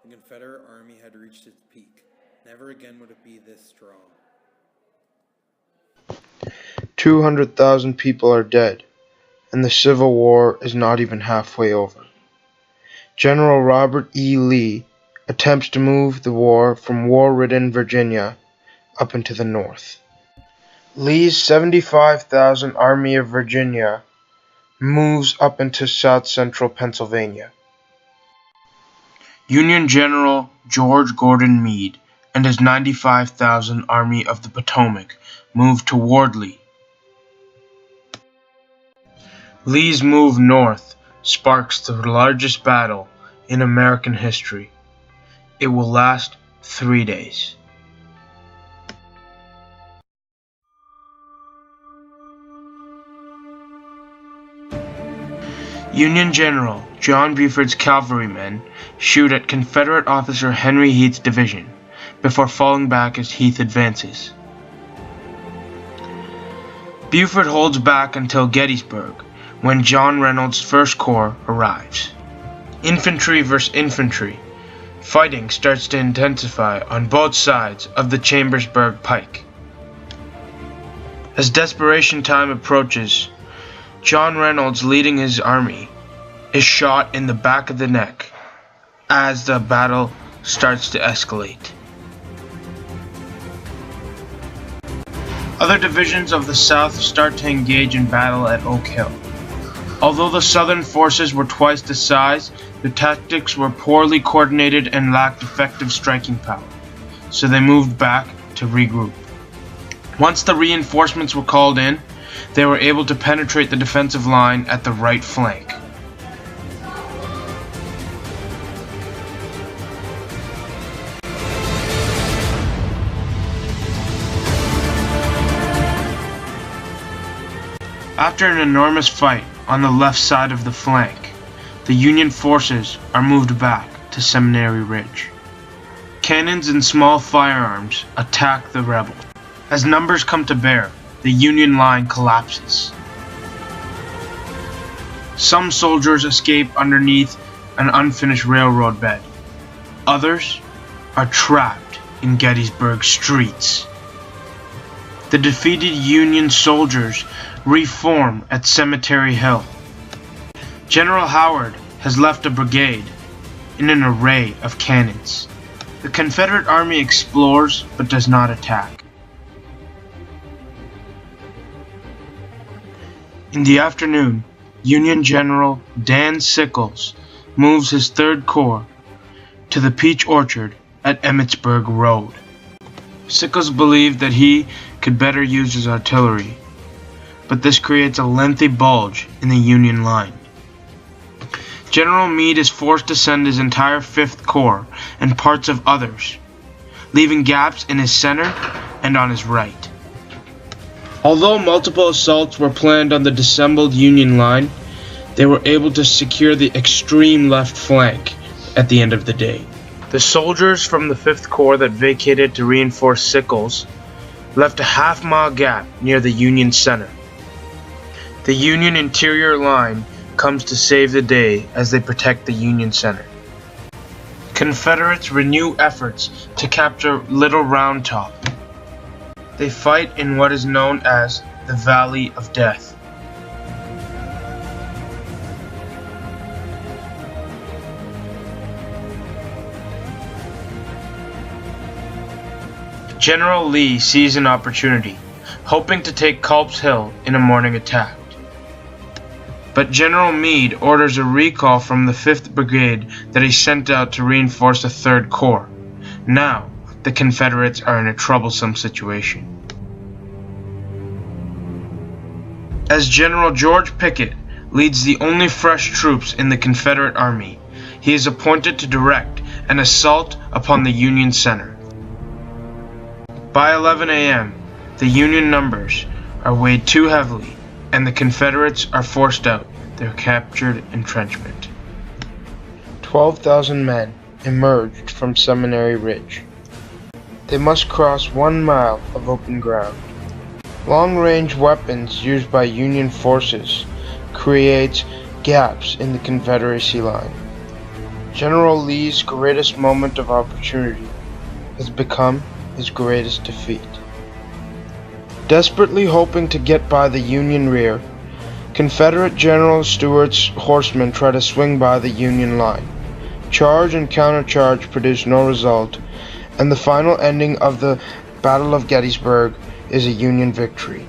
The Confederate Army had reached its peak. Never again would it be this strong. 200,000 people are dead, and the Civil War is not even halfway over. General Robert E. Lee attempts to move the war from war-ridden Virginia up into the north. Lee's 75,000 Army of Virginia moves up into south-central Pennsylvania. Union General George Gordon Meade and his 95,000 Army of the Potomac moved toward Lee. Lee's move north sparks the largest battle in American history. It will last 3 days. Union General John Buford's cavalrymen shoot at Confederate officer Henry Heath's division before falling back as Heath advances. Buford holds back until Gettysburg, when John Reynolds' First Corps arrives. Infantry versus infantry. Fighting starts to intensify on both sides of the Chambersburg Pike. As desperation time approaches, John Reynolds, leading his army, is shot in the back of the neck as the battle starts to escalate. Other divisions of the South start to engage in battle at Oak Hill. Although the Southern forces were twice the size, their tactics were poorly coordinated and lacked effective striking power, so they moved back to regroup. Once the reinforcements were called in, they were able to penetrate the defensive line at the right flank. After an enormous fight on the left side of the flank, the Union forces are moved back to Seminary Ridge. Cannons and small firearms attack the rebels. As numbers come to bear, the Union line collapses. Some soldiers escape underneath an unfinished railroad bed. Others are trapped in Gettysburg streets. The defeated Union soldiers reform at Cemetery Hill. General Howard has left a brigade in an array of cannons. The Confederate Army explores but does not attack. In the afternoon, Union General Dan Sickles moves his 3rd Corps to the Peach Orchard at Emmitsburg Road. Sickles believed that he could better use his artillery, but this creates a lengthy bulge in the Union line. General Meade is forced to send his entire 5th Corps and parts of others, leaving gaps in his center and on his right. Although multiple assaults were planned on the dissembled Union line, they were able to secure the extreme left flank at the end of the day. The soldiers from the 5th Corps that vacated to reinforce Sickles left a half-mile gap near the Union center. The Union interior line comes to save the day as they protect the Union center. Confederates renew efforts to capture Little Round Top. They fight in what is known as the Valley of Death. General Lee sees an opportunity, hoping to take Culp's Hill in a morning attack. But General Meade orders a recall from the 5th Brigade that he sent out to reinforce the 3rd Corps. Now, the Confederates are in a troublesome situation. As General George Pickett leads the only fresh troops in the Confederate Army, he is appointed to direct an assault upon the Union center. By 11 a.m., the Union numbers are weighed too heavily, and the Confederates are forced out their captured entrenchment. 12,000 men emerged from Seminary Ridge. They must cross 1 mile of open ground. Long-range weapons used by Union forces create gaps in the Confederacy line. General Lee's greatest moment of opportunity has become his greatest defeat. Desperately hoping to get by the Union rear, Confederate General Stuart's horsemen try to swing by the Union line. Charge and countercharge produce no result, and the final ending of the Battle of Gettysburg is a Union victory.